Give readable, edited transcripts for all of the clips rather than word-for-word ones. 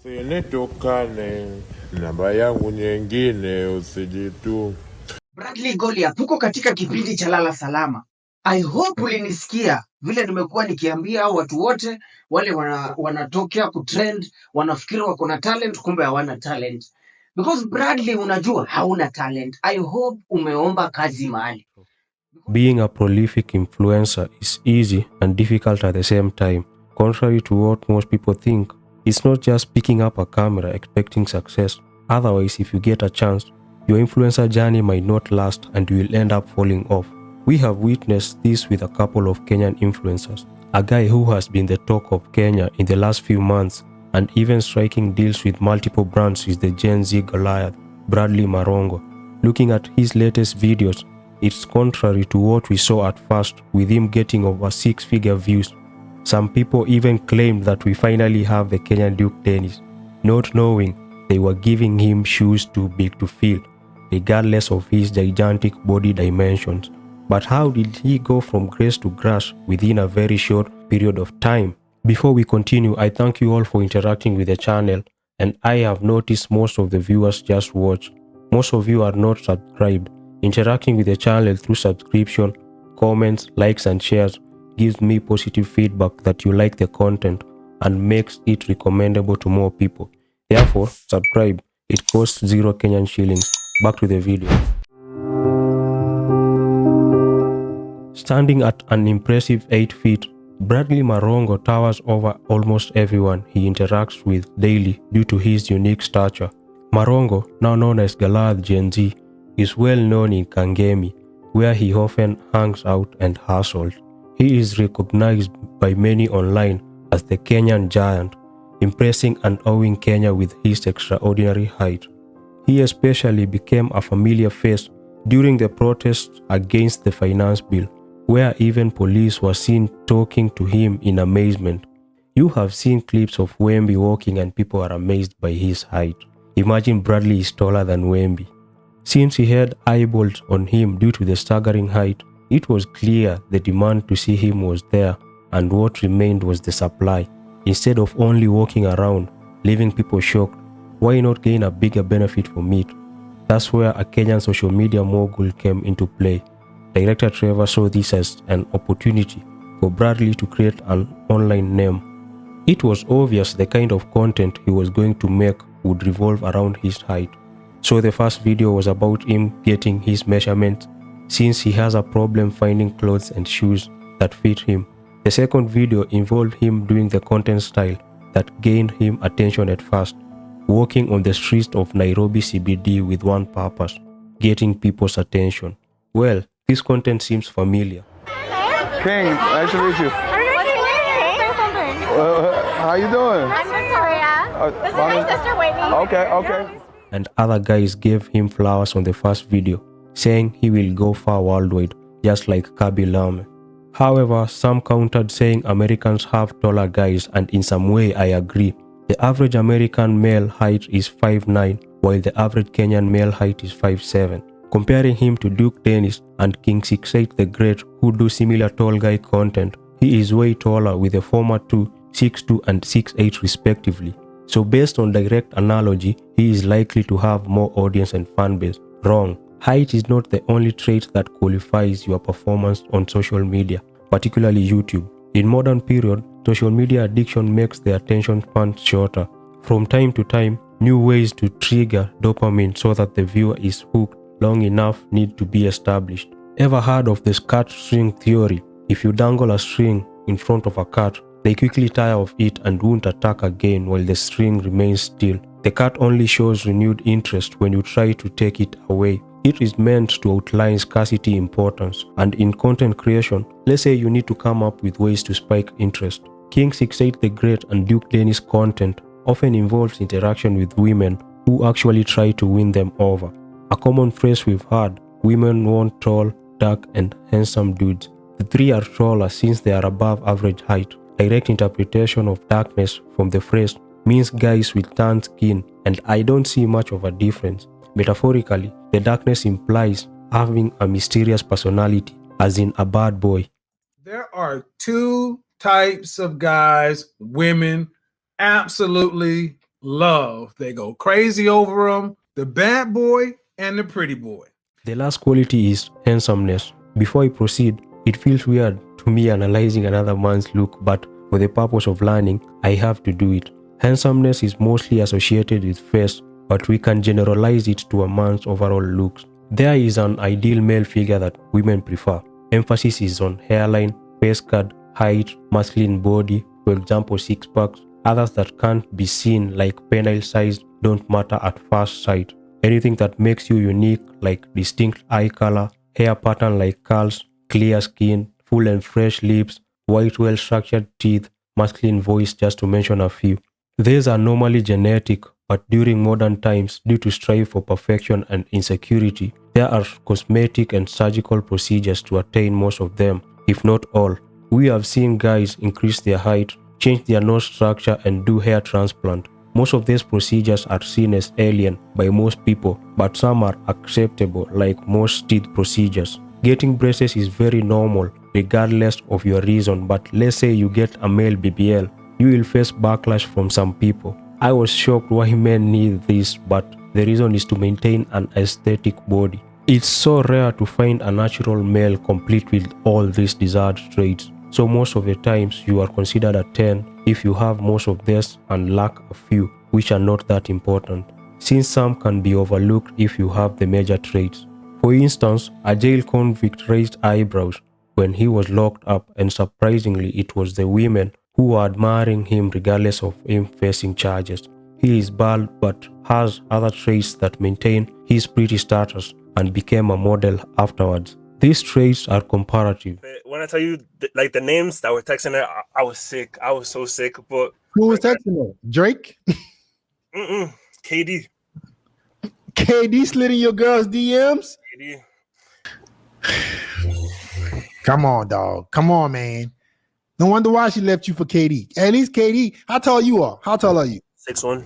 Usinitokane, namba yangu nyingine usijitu. Bradley Goliath, tuko katika kipindi cha lala salama. I hope ulinisikia vile nimekuwa nikiambia hao watu wote wale wanatokea kutrend, wanafikiri wako na talent, kumbe hawana talent. Because Bradley, unajua hauna talent. I hope umeomba kazi mahali. Being a prolific influencer is easy and difficult at the same time. Contrary to what most people think, it's not just picking up a camera expecting success. Otherwise, if you get a chance, your influencer journey might not last and you will end up falling off. We have witnessed this with a couple of Kenyan influencers. A guy who has been the talk of Kenya in the last few months and even striking deals with multiple brands is the Gen Z Goliath, Bradley Marongo. Looking at his latest videos, it's contrary to what we saw at first, with him getting over 6-figure views. Some people even claimed that we finally have the Kenyan Duke Dennis, not knowing they were giving him shoes too big to fill, regardless of his gigantic body dimensions. But how did he go from grace to grace within a very short period of time? Before we continue, I thank you all for interacting with the channel, and I have noticed most of the viewers just watch. Most of you are not subscribed. Interacting with the channel through subscription, comments, likes and shares gives me positive feedback that you like the content and makes it recommendable to more people. Therefore, subscribe. It costs 0 Kenyan shillings. Back to the video. Standing at an impressive 8 feet, Bradley Marongo towers over almost everyone he interacts with daily due to his unique stature. Marongo, now known as Goliath Gen Z, is well known in Kangemi, where he often hangs out and hustles. He is recognized by many online as the Kenyan giant, impressing and awing Kenya with his extraordinary height. He especially became a familiar face during the protests against the finance bill, where even police were seen talking to him in amazement. You have seen clips of Wemby walking and people are amazed by his height. Imagine Bradley is taller than Wemby. Since he had eyeballs on him due to the staggering height, it was clear the demand to see him was there, and what remained was the supply. Instead of only walking around, leaving people shocked, why not gain a bigger benefit from it? That's where a Kenyan social media mogul came into play. Director Trevor saw this as an opportunity for Bradley to create an online name. It was obvious the kind of content he was going to make would revolve around his height. So the first video was about him getting his measurements, since he has a problem finding clothes and shoes that fit him. The second video involved him doing the content style that gained him attention at first, walking on the streets of Nairobi CBD with one purpose: getting people's attention. Well, this content seems familiar. King, nice to meet you. How you doing? I'm Victoria. This is my sister Whitney. Okay. And other guys gave him flowers on the first video, saying he will go far worldwide, just like Kabi Lame. However, some countered saying Americans have taller guys, and in some way I agree. The average American male height is 5'9", while the average Kenyan male height is 5'7". Comparing him to Duke Dennis and King 68 the Great, who do similar tall guy content, he is way taller, with the former two 6'2" and 6'8" respectively. So based on direct analogy, he is likely to have more audience and fan base. Wrong. Height is not the only trait that qualifies your performance on social media, particularly YouTube. In modern period, social media addiction makes the attention span shorter. From time to time, new ways to trigger dopamine so that the viewer is hooked long enough need to be established. Ever heard of the cat string theory? If you dangle a string in front of a cat, they quickly tire of it and won't attack again while the string remains still. The cat only shows renewed interest when you try to take it away. It is meant to outline scarcity importance, and in content creation, let's say you need to come up with ways to spike interest. King 68 the Great and Duke Dennis content often involves interaction with women who actually try to win them over. A common phrase we've heard: women want tall, dark and handsome dudes. The three are taller since they are above average height. Direct interpretation of darkness from the phrase means guys with tan skin, and I don't see much of a difference. Metaphorically, the darkness implies having a mysterious personality, as in a bad boy. There are two types of guys women absolutely love. They go crazy over him. The bad boy and the pretty boy. The last quality is handsomeness. Before I proceed, it feels weird to me analyzing another man's look, but for the purpose of learning, I have to do it. Handsomeness is mostly associated with face, but we can generalize it to a man's overall looks. There is an ideal male figure that women prefer. Emphasis is on hairline, face cut, height, masculine body, for example 6-packs. Others that can't be seen like penile size don't matter at first sight. Anything that makes you unique like distinct eye color, hair pattern like curls, clear skin, full and fresh lips, white well-structured teeth, masculine voice, just to mention a few. These are normally genetic, but during modern times, due to strive for perfection and insecurity, there are cosmetic and surgical procedures to attain most of them, if not all. We have seen guys increase their height, change their nose structure and do hair transplant. Most of these procedures are seen as alien by most people, but some are acceptable like most teeth procedures. Getting braces is very normal regardless of your reason, but let's say you get a male BBL, you will face backlash from some people. I was shocked why men need this, but the reason is to maintain an aesthetic body. It's so rare to find a natural male complete with all these desired traits. So most of the times you are considered a 10 if you have most of this and lack a few, which are not that important, since some can be overlooked if you have the major traits. For instance, a jail convict raised eyebrows when he was locked up, and surprisingly it was the women who were admiring him regardless of him facing charges. He is bald but has other traits that maintain his pretty status and became a model afterwards. These traits are comparative. When I tell you like the names that were texting her, I was sick. I was so sick. But who was texting her? Drake? KD. KD slid in your girl's DMs? KD. Come on, dog. Come on, man. No wonder why she left you for KD. At least KD, how tall you are? How tall are you? 6'1".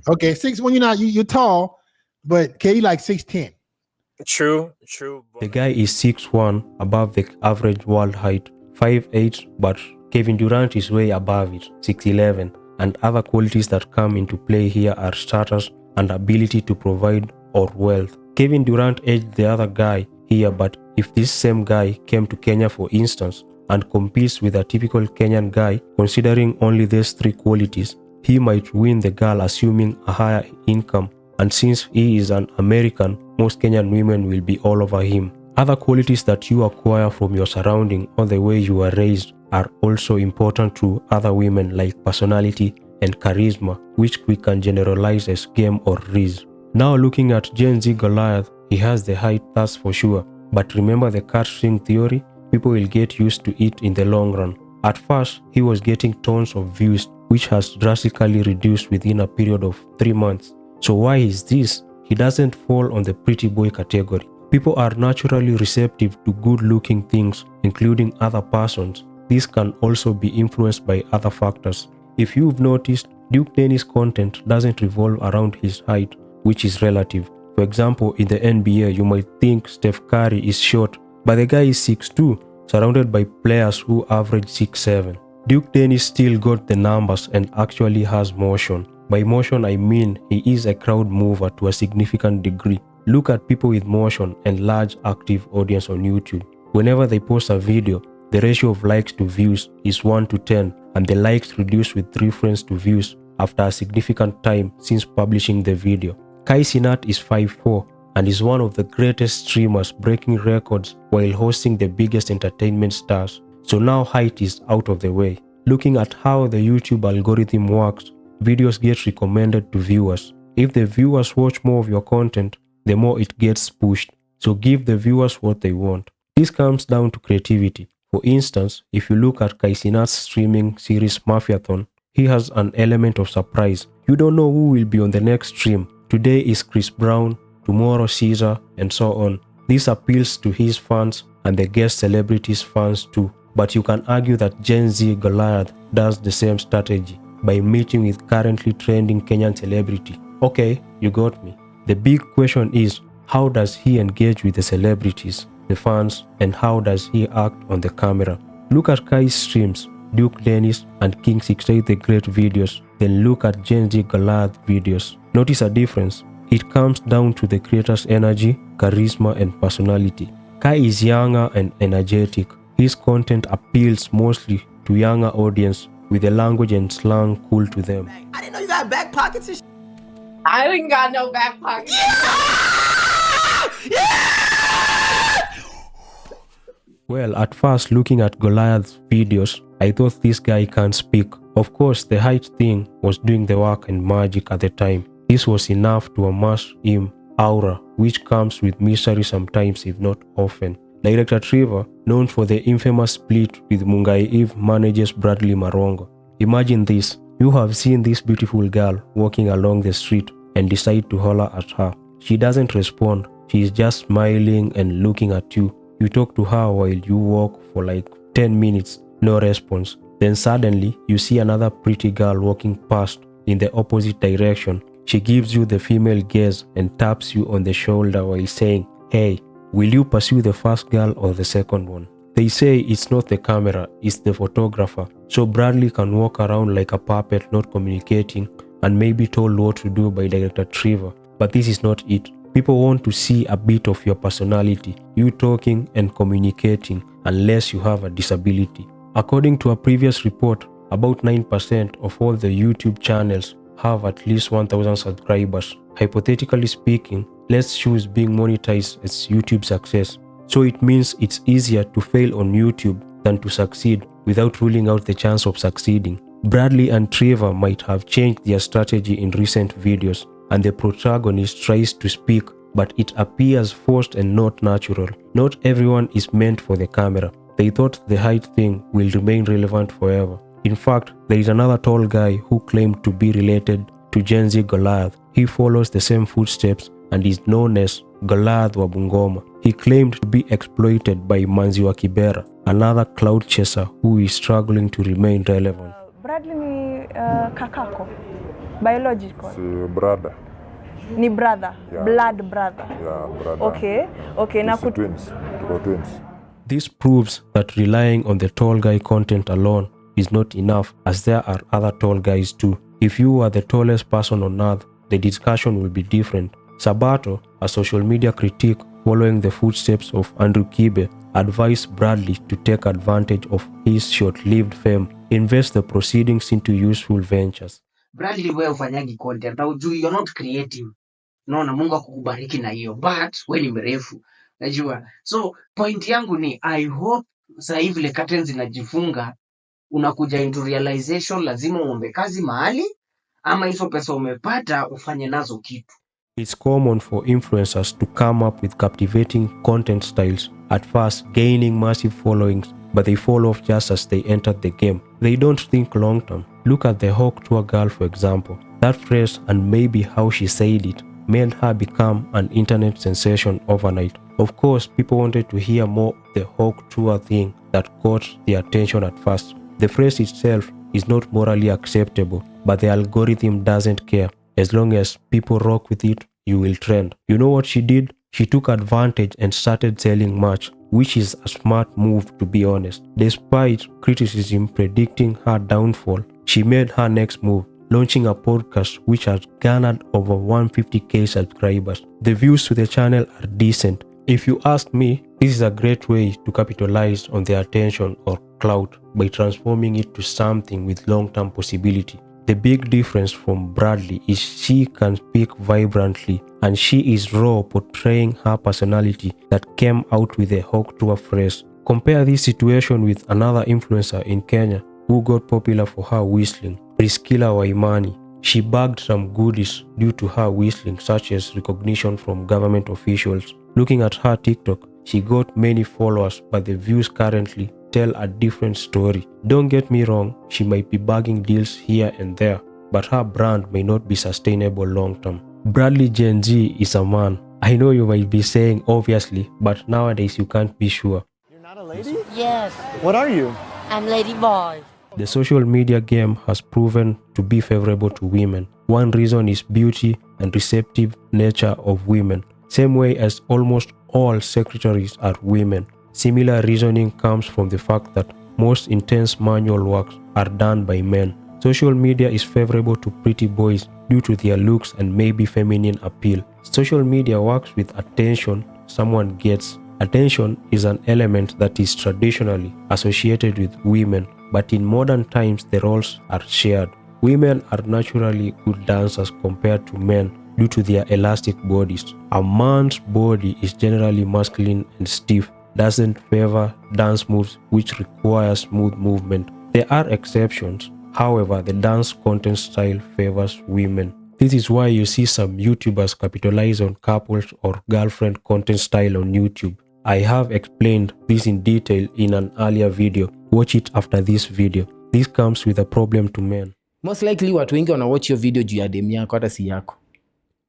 Okay, 6'1". You're tall, but KD like 6'10". True. The guy is 6'1", above the average world height, 5'8", but Kevin Durant is way above it, 6'11", and other qualities that come into play here are status and ability to provide or wealth. Kevin Durant edged the other guy here, but if this same guy came to Kenya for instance and competes with a typical Kenyan guy, considering only these three qualities, he might win the girl assuming a higher income, and since he is an American, most Kenyan women will be all over him. Other qualities that you acquire from your surrounding or the way you are raised are also important to other women, like personality and charisma, which we can generalize as game or riz. Now looking at Gen Z Goliath, he has the height, that's for sure, but remember the cat string theory? People will get used to it in the long run. At first, he was getting tons of views, which has drastically reduced within a period of 3 months. So why is this? He doesn't fall on the pretty boy category. People are naturally receptive to good-looking things, including other persons. This can also be influenced by other factors. If you've noticed, Duke Dennis' content doesn't revolve around his height, which is relative. For example, in the NBA, you might think Steph Curry is short, but the guy is 6'2", surrounded by players who average 6'7". Duke Dennis still got the numbers and actually has motion. By motion, I mean he is a crowd mover to a significant degree. Look at people with motion and large active audience on YouTube. Whenever they post a video, the ratio of likes to views is 1 to 10, and the likes reduce with reference to views after a significant time since publishing the video. Kai Cenat is 5'4", and is one of the greatest streamers, breaking records while hosting the biggest entertainment stars. So now height is out of the way. Looking at how the YouTube algorithm works, videos get recommended to viewers. If the viewers watch more of your content, the more it gets pushed. So give the viewers what they want. This comes down to creativity. For instance, if you look at Kai Cenat's streaming series Mafiathon, he has an element of surprise. You don't know who will be on the next stream. Today is Chris Brown, tomorrow Caesar, and so on. This appeals to his fans and the guest celebrities' fans too. But you can argue that Gen Z Goliath does the same strategy by meeting with currently trending Kenyan celebrity. Okay, you got me. The big question is, how does he engage with the celebrities, the fans, and how does he act on the camera? Look at Kai's streams. Duke Dennis and King 68 the Great videos, then look at Gen Z Goliath videos. Notice a difference. It comes down to the creator's energy, charisma, and personality. Kai is younger and energetic. His content appeals mostly to younger audience with the language and slang cool to them. I didn't know you got back pockets and I didn't got no back pocket. Well, at first looking at Goliath's videos, I thought this guy can't speak. Of course, the height thing was doing the work and magic at the time. This was enough to amass him aura, which comes with misery sometimes if not often. Director Trevor, known for the infamous split with Mungai Eve, manages Bradley Marongo. Imagine this, you have seen this beautiful girl walking along the street and decide to holler at her. She doesn't respond, she is just smiling and looking at you. You talk to her while you walk for like 10 minutes, no response. Then suddenly, you see another pretty girl walking past in the opposite direction. She gives you the female gaze and taps you on the shoulder while saying, "Hey, will you pursue the first girl or the second one?" They say it's not the camera, it's the photographer. So Bradley can walk around like a puppet, not communicating, and may be told what to do by Director Trevor. But this is not it. People want to see a bit of your personality, you talking and communicating, unless you have a disability. According to a previous report, about 9% of all the YouTube channels have at least 1,000 subscribers. Hypothetically speaking, let's choose being monetized as YouTube success. So it means it's easier to fail on YouTube than to succeed without ruling out the chance of succeeding. Bradley and Trevor might have changed their strategy in recent videos, and the protagonist tries to speak, but it appears forced and not natural. Not everyone is meant for the camera. They thought the height thing will remain relevant forever. In fact, there is another tall guy who claimed to be related to Gen Z Goliath. He follows the same footsteps and is known as Goliath wa Bungoma. He claimed to be exploited by Manzi wa Kibera, another cloud chaser who is struggling to remain relevant. Bradley ni kakako, biological. Si brother. Ni brother, Yeah. blood brother. Yeah, brother. Okay. Na Sisi twins. Tuko twins. This proves that relying on the tall guy content alone is not enough, as there are other tall guys too. If you are the tallest person on earth, the discussion will be different. Sabato, a social media critic following the footsteps of Andrew Kibe, advised Bradley to take advantage of his short-lived fame, invest the proceedings into useful ventures. Bradley, wewe ufanyagi content au juu you're not creative. Naona Mungu akukubariki na hiyo, but wewe ni mrefu. Najua. So point yangu ni I hope sasa hivi vile curtains zinajifunga unakuja into realization lazima uombe kazi mahali ama hizo pesa umepata ufanye nazo kitu. It's common for influencers to come up with captivating content styles, at first gaining massive followings, but they fall off just as they entered the game. They don't think long term. Look at the Hawk Tour girl, for example. That phrase, and maybe how she said it, made her become an internet sensation overnight. Of course, people wanted to hear more of the Hawk Tour thing that caught their attention at first. The phrase itself is not morally acceptable, but the algorithm doesn't care. As long as people rock with it, you will trend. You know what she did? She took advantage and started selling merch, which is a smart move, to be honest. Despite criticism predicting her downfall, she made her next move, launching a podcast which has garnered over 150k subscribers. The views to the channel are decent. If you ask me, this is a great way to capitalize on the attention or clout by transforming it to something with long-term possibility. The big difference from Bradley is she can speak vibrantly, and she is raw, portraying her personality that came out with a Hawk Tour phrase. Compare this situation with another influencer in Kenya who got popular for her whistling, Priscilla Waimani. She bagged some goodies due to her whistling, such as recognition from government officials. Looking at her TikTok, she got many followers, but the views currently tell a different story. Don't get me wrong, she might be bagging deals here and there, but her brand may not be sustainable long term. Bradley Gen Z is a man. I know you might be saying obviously, but nowadays you can't be sure. You're not a lady? Yes, What are you? I'm Lady Boy. The social media game has proven to be favorable to women. One reason is beauty and receptive nature of women, same way as almost all secretaries are women. Similar reasoning comes from the fact that most intense manual works are done by men. Social media is favorable to pretty boys due to their looks and maybe feminine appeal. Social media works with attention someone gets. Attention is an element that is traditionally associated with women, but in modern times the roles are shared. Women are naturally good dancers compared to men due to their elastic bodies. A man's body is generally masculine and stiff, doesn't favor dance moves which require smooth movement. There are exceptions. However, the dance content style favors women. This is why you see some YouTubers capitalize on couples or girlfriend content style on YouTube. I have explained this in detail in an earlier video. Watch it after this video. This comes with a problem to men. Most likely watu wengi watch your video juu ya demu yako hata si yako.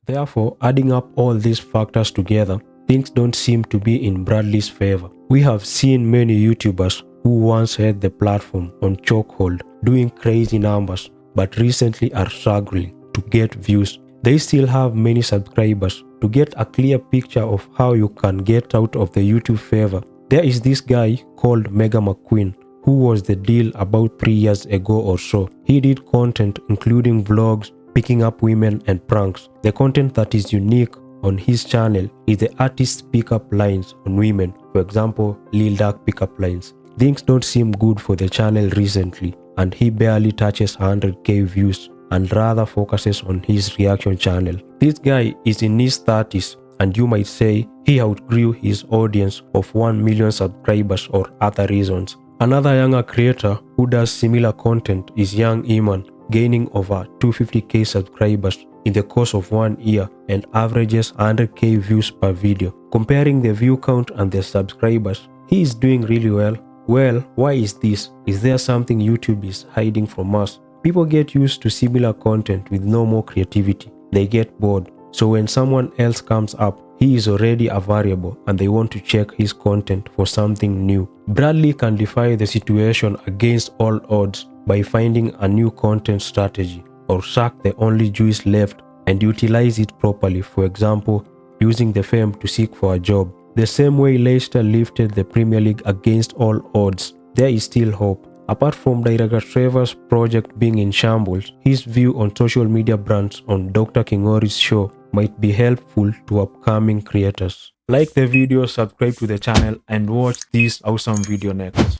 Therefore, adding up all these factors together, things don't seem to be in Bradley's favor. We have seen many YouTubers who once had the platform on chokehold doing crazy numbers, but recently are struggling to get views. They still have many subscribers. To get a clear picture of how you can get out of the YouTube favor, there is this guy called Mega McQueen, who was the deal about 3 years ago or so. He did content including vlogs, picking up women and pranks. The content that is unique on his channel is the artist's pickup lines on women, for example, Lil Durk pickup lines. Things don't seem good for the channel recently, and he barely touches 100k views and rather focuses on his reaction channel. This guy is in his 30s, and you might say he outgrew his audience of 1 million subscribers or other reasons. Another younger creator who does similar content is Young Iman, gaining over 250k subscribers in the course of 1 year and averages 100k views per video. Comparing the view count and the subscribers, he is doing really well. Well, why is this? Is there something YouTube is hiding from us? People get used to similar content with no more creativity. They get bored. So when someone else comes up, he is already a variable and they want to check his content for something new. Bradley can defy the situation against all odds by finding a new content strategy, or suck the only juice left and utilize it properly, for example, using the fame to seek for a job. The same way Leicester lifted the Premier League against all odds, there is still hope. Apart from director Trevor's project being in shambles, his view on social media brands on Dr. Kingori's show might be helpful to upcoming creators. Like the video, subscribe to the channel, and watch this awesome video next.